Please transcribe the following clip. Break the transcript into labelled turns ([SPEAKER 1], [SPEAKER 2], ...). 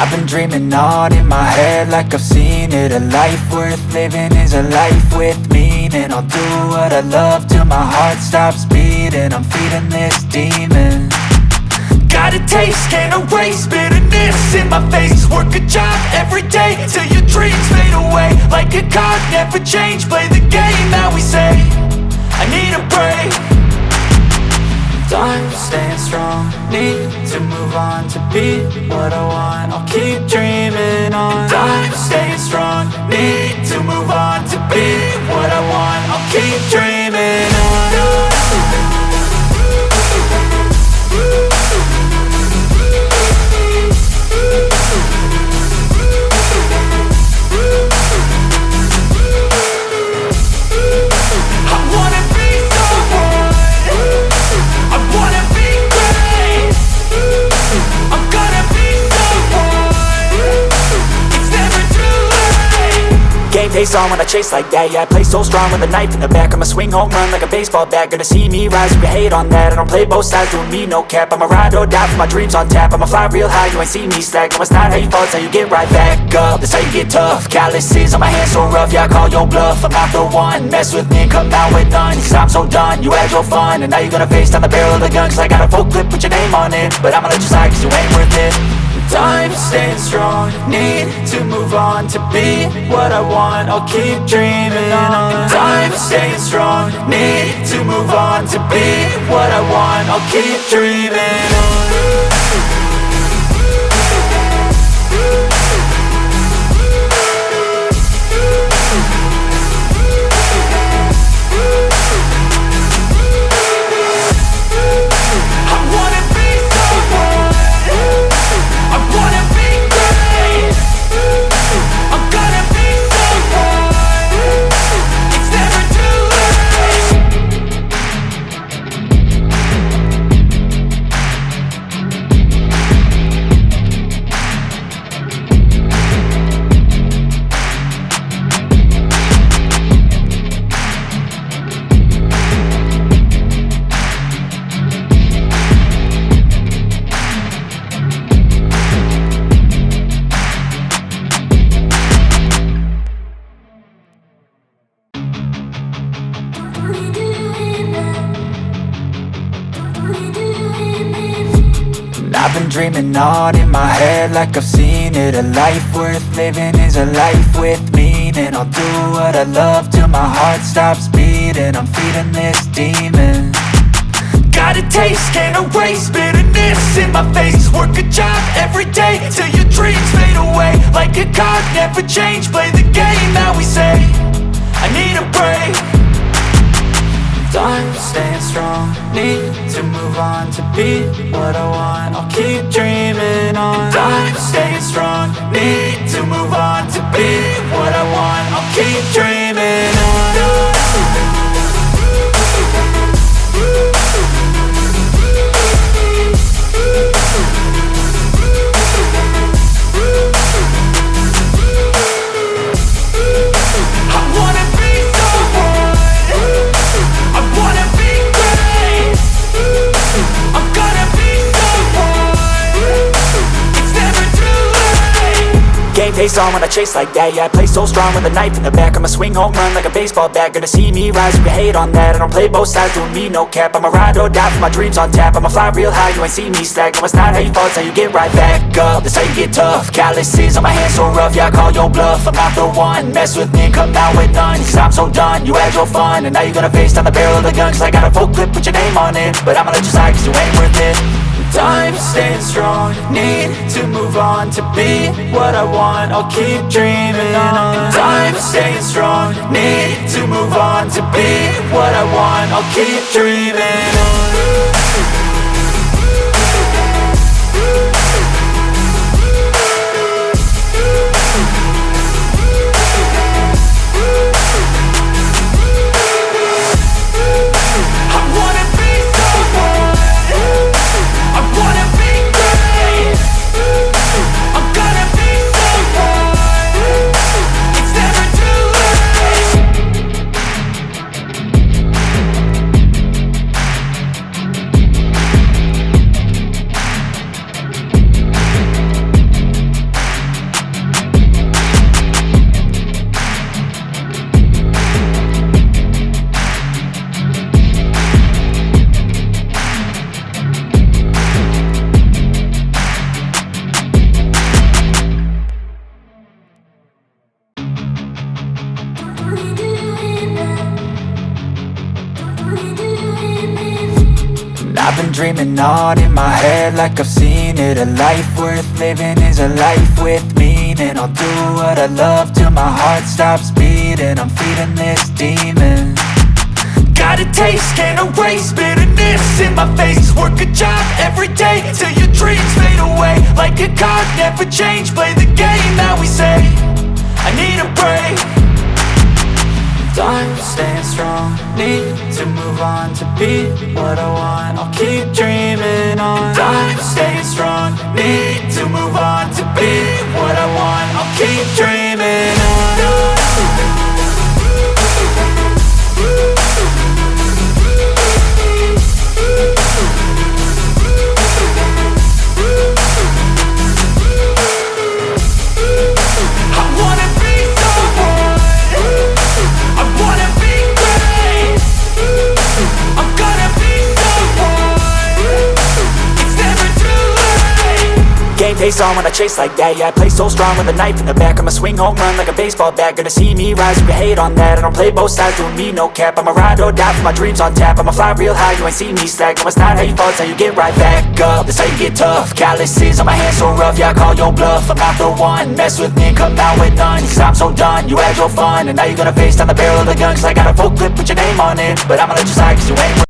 [SPEAKER 1] I've been dreaming on in my head like I've seen it. A life worth living is a life with meaning. I'll do what I love till my heart stops beating. I'm feeding this demon. Got a taste, can't erase bitterness in my face. Work a job every day till your dreams fade away. Like a card, never change, play the game that we say. I need a break. Time staying strong, need to move on to be what I want. I'll keep dreaming on. Time staying strong, need to move on to be what I want. I'll keep dreaming on. Face on when I chase like that. Yeah, I play so strong with a knife in the back. I'ma swing home run like a baseball bat. Gonna see me rise, you can hate on that. I don't play both sides, doing me no cap. I'ma ride or die for my dreams on tap. I'ma fly real high, you ain't see me slack. No, it's not how you fall, it's how you get right back up. That's how you get tough. Calluses on my hands so rough, yeah, I call your bluff. I'm not the one, mess with me and come out with none. Cause I'm so done, you had your fun. And now you're gonna face down the barrel of the gun. Cause I got a full clip with your name on it. But I'ma let you slide cause you ain't worth it. Time staying strong, need to move on to be what I want. I'll keep dreaming on. Time staying strong, need to move on to be what I want. I'll keep dreaming on. I've been dreaming on in my head like I've seen it. A life worth living is a life with meaning. I'll do what I love till my heart stops beating. I'm feeding this demon. Got a taste, can't erase bitterness in my face. Work a job every day till your dreams fade away. Like a card, never change, play the game that we say. I need a break. Time staying strong, need to move on to be what I want. I'll keep dreaming on. Time staying strong, need to move on to be what I want. I'll keep dreaming on. Face on when I chase like that. Yeah, I play so strong with a knife in the back. I'ma swing home run like a baseball bat. Gonna see me rise, you can hate on that. I don't play both sides, doing me no cap. I'ma ride or die for my dreams on tap. I'ma fly real high, you ain't see me slack. No, it's not how you fall, it's how you get right back up. That's how you get tough. Calluses on my hands so rough, yeah, I call your bluff. I'm not the one, mess with me and come out with none. Cause I'm so done, you had your fun. And now you're gonna face down the barrel of the gun. Cause I got a full clip with your name on it. But I'ma let you slide cause you ain't worth it. Time staying strong, need to move on to be what I want. I'll keep dreaming on. Time staying strong, need to move on to be what I want. I'll keep dreaming on. And I've been dreaming on in my head like I've seen it. A life worth living is a life with meaning. I'll do what I love till my heart stops beating. I'm feeding this demon. Got a taste, can't erase bitterness in my face. Work a job every day till your dreams fade away. Like a card, never change, play the game that we say. I need a break. I'm staying strong, need to move on to be what I want. I'll keep dreaming on. I'm staying strong, need to move on to be what I want. I'll keep dreaming on. Game face on when I chase like that. Yeah, I play so strong with a knife in the back. I'ma swing home run like a baseball bat. Gonna see me rise, you can hate on that. I don't play both sides, doing me no cap. I'ma ride or die for my dreams on tap. I'ma fly real high, you ain't see me slack. No, it's not how you fall, it's how you get right back up. That's how you get tough. Calluses on my hands so rough, yeah, I call your bluff. I'm not the one, mess with me and come out with none. Cause I'm so done, you had your fun. And now you're gonna face down the barrel of the gun. Cause I got a full clip with your name on it. But I'ma let you slide cause you ain't